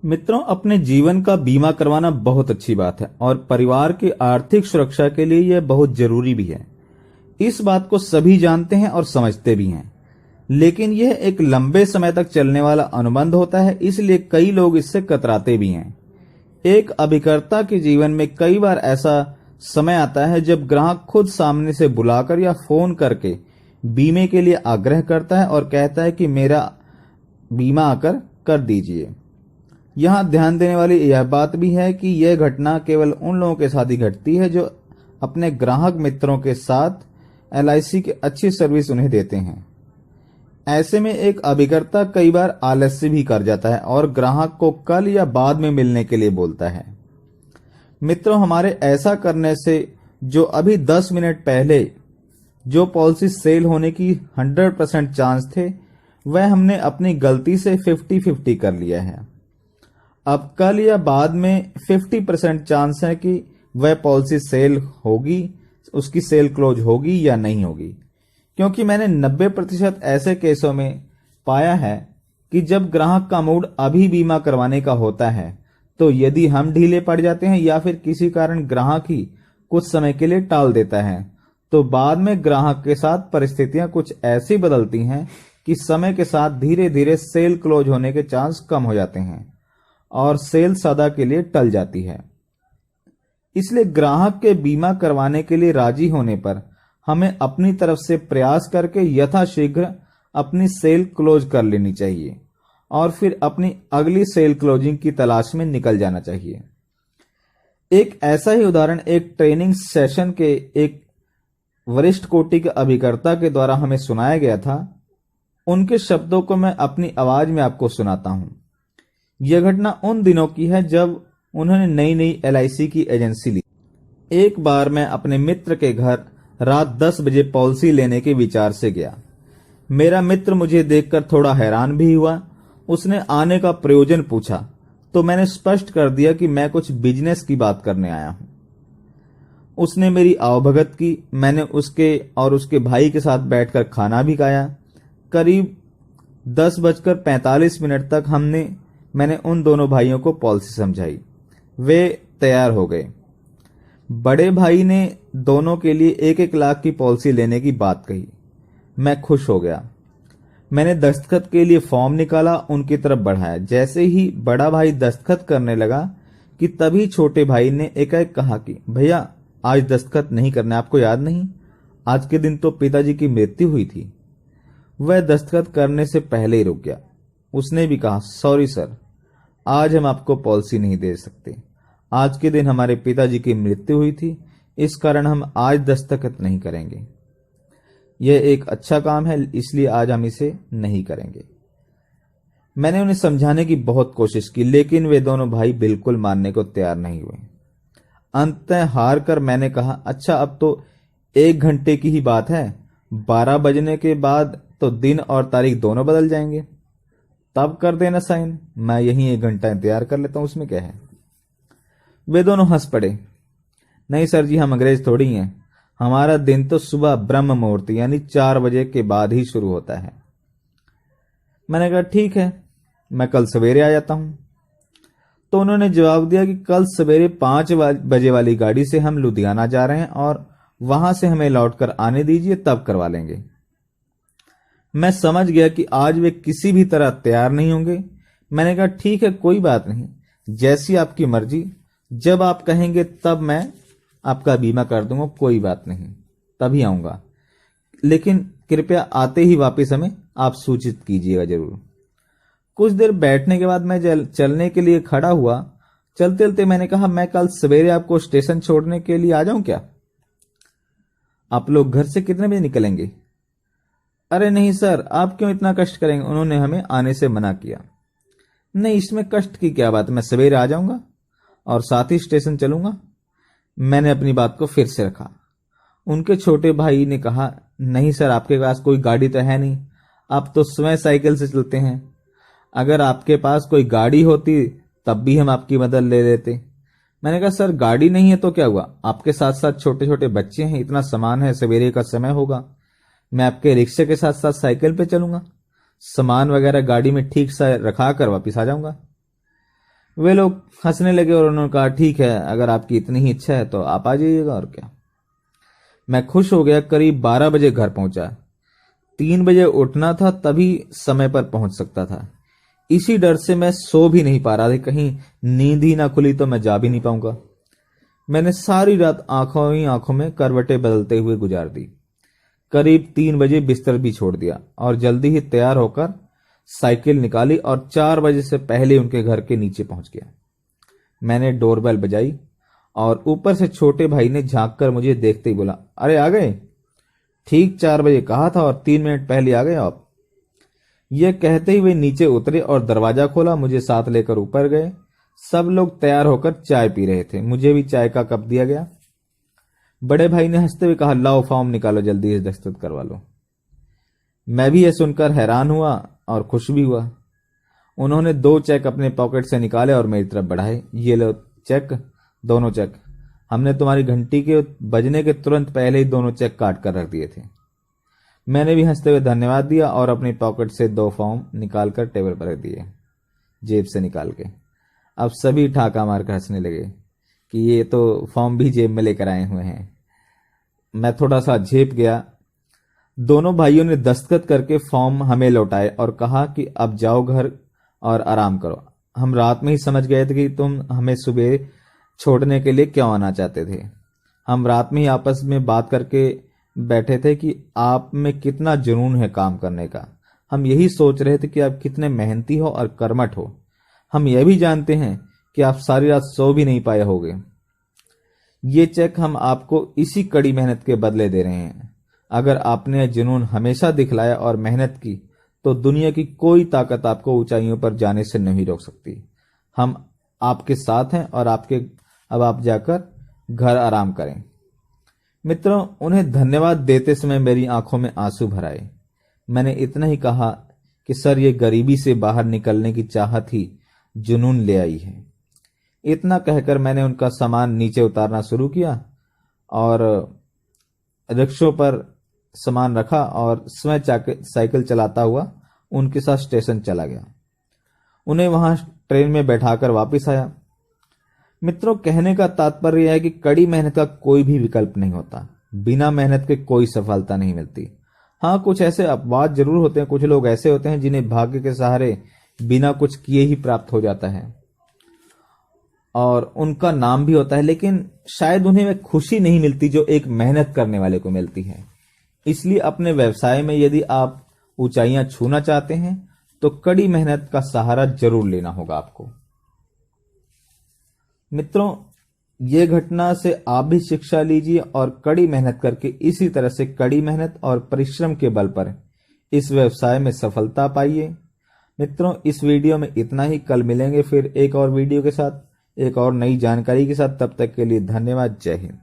मित्रों, अपने जीवन का बीमा करवाना बहुत अच्छी बात है और परिवार की आर्थिक सुरक्षा के लिए यह बहुत जरूरी भी है। इस बात को सभी जानते हैं और समझते भी हैं, लेकिन यह एक लंबे समय तक चलने वाला अनुबंध होता है, इसलिए कई लोग इससे कतराते भी हैं। एक अभिकर्ता के जीवन में कई बार ऐसा समय आता है जब ग्राहक खुद सामने से बुलाकर या फोन करके बीमे के लिए आग्रह करता है और कहता है कि मेरा बीमा आकर कर दीजिए। यहाँ ध्यान देने वाली यह बात भी है कि यह घटना केवल उन लोगों के साथ ही घटती है जो अपने ग्राहक मित्रों के साथ LIC की अच्छी सर्विस उन्हें देते हैं। ऐसे में एक अभिकर्ता कई बार आलस्य भी कर जाता है और ग्राहक को कल या बाद में मिलने के लिए बोलता है। मित्रों, हमारे ऐसा करने से जो अभी 10 मिनट पहले जो पॉलिसी सेल होने की 100% चांस थे, वह हमने अपनी गलती से 50-50 कर लिया है। अब कल या बाद में 50% चांस है कि वह पॉलिसी सेल होगी, उसकी सेल क्लोज होगी या नहीं होगी, क्योंकि मैंने 90% ऐसे केसों में पाया है कि जब ग्राहक का मूड अभी बीमा करवाने का होता है, तो यदि हम ढीले पड़ जाते हैं या फिर किसी कारण ग्राहक ही कुछ समय के लिए टाल देता है, तो बाद में ग्राहक के साथ परिस्थितियां कुछ ऐसी बदलती हैं कि समय के साथ धीरे धीरे सेल क्लोज होने के चांस कम हो जाते हैं और सेल सदा के लिए टल जाती है। इसलिए ग्राहक के बीमा करवाने के लिए राजी होने पर हमें अपनी तरफ से प्रयास करके यथाशीघ्र अपनी सेल क्लोज कर लेनी चाहिए और फिर अपनी अगली सेल क्लोजिंग की तलाश में निकल जाना चाहिए। एक ऐसा ही उदाहरण एक ट्रेनिंग सेशन के एक वरिष्ठ कोटि के अभिकर्ता के द्वारा हमें सुनाया गया था। उनके शब्दों को मैं अपनी आवाज में आपको सुनाता हूं। यह घटना उन दिनों की है जब उन्होंने नई नई LIC की एजेंसी ली। एक बार मैं अपने मित्र के घर रात 10 बजे पॉलिसी लेने के विचार से गया। मेरा मित्र मुझे देखकर थोड़ा हैरान भी हुआ। उसने आने का प्रयोजन पूछा तो मैंने स्पष्ट कर दिया कि मैं कुछ बिजनेस की बात करने आया हूं। उसने मेरी आवभगत की। मैंने उसके और उसके भाई के साथ बैठकर खाना भी खाया। करीब 10:45 तक मैंने उन दोनों भाइयों को पॉलिसी समझाई। वे तैयार हो गए। बड़े भाई ने दोनों के लिए 1-1 लाख की पॉलिसी लेने की बात कही। मैं खुश हो गया। मैंने दस्तखत के लिए फॉर्म निकाला, उनकी तरफ बढ़ाया। जैसे ही बड़ा भाई दस्तखत करने लगा कि तभी छोटे भाई ने एकाएक कहा कि भैया, आज दस्तखत नहीं करना, आपको याद नहीं? आज के दिन तो पिताजी की मृत्यु हुई थी। वह दस्तखत करने से पहले ही रुक गया। उसने भी कहा, सॉरी सर, आज हम आपको पॉलिसी नहीं दे सकते। आज के दिन हमारे पिताजी की मृत्यु हुई थी, इस कारण हम आज दस्तखत नहीं करेंगे। यह एक अच्छा काम है, इसलिए आज हम इसे नहीं करेंगे। मैंने उन्हें समझाने की बहुत कोशिश की, लेकिन वे दोनों भाई बिल्कुल मानने को तैयार नहीं हुए। अंततः हार कर मैंने कहा, अच्छा अब तो 1 घंटे की ही बात है, 12 बजने के बाद तो दिन और तारीख दोनों बदल जाएंगे, तब कर देना साइन। मैं यहीं 1 घंटा इंतजार कर लेता हूं, उसमें क्या है। वे दोनों हंस पड़े। नहीं सर जी, हम अंग्रेज थोड़ी हैं, हमारा दिन तो सुबह ब्रह्म मुहूर्त यानी 4 बजे के बाद ही शुरू होता है। मैंने कहा ठीक है, मैं कल सवेरे आ जाता हूं। तो उन्होंने जवाब दिया कि कल सवेरे 5 बजे वाली गाड़ी से हम लुधियाना जा रहे हैं और वहां से हमें लौटकर आने दीजिए, तब करवा लेंगे। मैं समझ गया कि आज वे किसी भी तरह तैयार नहीं होंगे। मैंने कहा ठीक है, कोई बात नहीं, जैसी आपकी मर्जी, जब आप कहेंगे तब मैं आपका बीमा कर दूंगा, कोई बात नहीं, तभी आऊंगा, लेकिन कृपया आते ही वापस हमें आप सूचित कीजिएगा जरूर। कुछ देर बैठने के बाद मैं चलने के लिए खड़ा हुआ। चलते चलते मैंने कहा, मैं कल सवेरे आपको स्टेशन छोड़ने के लिए आ जाऊं क्या? आप लोग घर से कितने बजे निकलेंगे? अरे नहीं सर, आप क्यों इतना कष्ट करेंगे? उन्होंने हमें आने से मना किया। नहीं, इसमें कष्ट की क्या बात, मैं सवेरे आ जाऊंगा और साथ ही स्टेशन चलूंगा। मैंने अपनी बात को फिर से रखा। उनके छोटे भाई ने कहा, नहीं सर, आपके पास कोई गाड़ी तो है नहीं, आप तो स्वयं साइकिल से चलते हैं। अगर आपके पास कोई गाड़ी होती तब भी हम आपकी मदद ले लेते। मैंने कहा, सर गाड़ी नहीं है तो क्या हुआ, आपके साथ साथ छोटे छोटे बच्चे हैं, इतना सामान है, सवेरे का समय होगा, मैं आपके रिक्शे के साथ साथ साइकिल पे चलूंगा, सामान वगैरह गाड़ी में ठीक से रखा कर वापिस आ जाऊंगा। वे लोग हंसने लगे और उन्होंने कहा, ठीक है, अगर आपकी इतनी ही इच्छा है तो आप आ जाइएगा, और क्या। मैं खुश हो गया। करीब 12 बजे घर पहुंचा। 3 बजे उठना था, तभी समय पर पहुंच सकता था। इसी डर से मैं सो भी नहीं पा रहा था, कहीं नींद ही ना खुली तो मैं जा भी नहीं पाऊंगा। मैंने सारी रात आंखों ही आंखों में करवटें बदलते हुए गुजार दी। करीब 3 बजे बिस्तर भी छोड़ दिया और जल्दी ही तैयार होकर साइकिल निकाली और 4 बजे से पहले उनके घर के नीचे पहुंच गया। मैंने डोरबेल बजाई और ऊपर से छोटे भाई ने झांक कर मुझे देखते ही बोला, अरे आ गए? ठीक 4 बजे कहा था और 3 मिनट पहले आ गए आप। यह कहते ही वे नीचे उतरे और दरवाजा खोला, मुझे साथ लेकर ऊपर गए। सब लोग तैयार होकर चाय पी रहे थे। मुझे भी चाय का कप दिया गया। बड़े भाई ने हंसते हुए कहा, लाओ फॉर्म निकालो, जल्दी से दस्तखत करवा लो। मैं भी यह सुनकर हैरान हुआ और खुश भी हुआ। उन्होंने 2 चेक अपने पॉकेट से निकाले और मेरी तरफ बढ़ाए। ये लो चेक, दोनों चेक। हमने तुम्हारी घंटी के बजने के तुरंत पहले ही दोनों चेक काट कर रख दिए थे। मैंने भी हंसते हुए धन्यवाद दिया और अपनी पॉकेट से 2 फॉर्म निकालकर टेबल पर रख दिए, जेब से निकाल के। अब सभी ठाका मारकर हंसने लगे कि ये तो फॉर्म भी जेब में लेकर आए हुए हैं। मैं थोड़ा सा झेप गया। दोनों भाइयों ने दस्तखत करके फॉर्म हमें लौटाए और कहा कि अब जाओ घर और आराम करो। हम रात में ही समझ गए थे कि तुम हमें सुबह छोड़ने के लिए क्यों आना चाहते थे। हम रात में ही आपस में बात करके बैठे थे कि आप में कितना जुनून है काम करने का। हम यही सोच रहे थे कि आप कितने मेहनती हो और कर्मठ हो। हम यह भी जानते हैं कि आप सारी रात सो भी नहीं पाए होगे। ये चेक हम आपको इसी कड़ी मेहनत के बदले दे रहे हैं। अगर आपने जुनून हमेशा दिखलाया और मेहनत की तो दुनिया की कोई ताकत आपको ऊंचाइयों पर जाने से नहीं रोक सकती। हम आपके साथ हैं और अब आप जाकर घर आराम करें। मित्रों, उन्हें धन्यवाद देते समय मेरी आंखों में आंसू भर आए। मैंने इतना ही कहा कि सर, ये गरीबी से बाहर निकलने की चाहत ही जुनून ले आई है। इतना कहकर मैंने उनका सामान नीचे उतारना शुरू किया और रिक्शों पर सामान रखा और स्वयं साइकिल चलाता हुआ उनके साथ स्टेशन चला गया। उन्हें वहां ट्रेन में बैठाकर वापस आया। मित्रों, कहने का तात्पर्य यह है कि कड़ी मेहनत का कोई भी विकल्प नहीं होता। बिना मेहनत के कोई सफलता नहीं मिलती। हाँ, कुछ ऐसे अपवाद जरूर होते हैं। कुछ लोग ऐसे होते हैं जिन्हें भाग्य के सहारे बिना कुछ किए ही प्राप्त हो जाता है और उनका नाम भी होता है, लेकिन शायद उन्हें वह खुशी नहीं मिलती जो एक मेहनत करने वाले को मिलती है। इसलिए अपने व्यवसाय में यदि आप ऊंचाइयां छूना चाहते हैं तो कड़ी मेहनत का सहारा जरूर लेना होगा आपको। मित्रों, ये घटना से आप भी शिक्षा लीजिए और कड़ी मेहनत करके इसी तरह से कड़ी मेहनत और परिश्रम के बल पर इस व्यवसाय में सफलता पाइए। मित्रों, इस वीडियो में इतना ही। कल मिलेंगे फिर एक और वीडियो के साथ, एक और नई जानकारी के साथ। तब तक के लिए धन्यवाद। जय हिंद।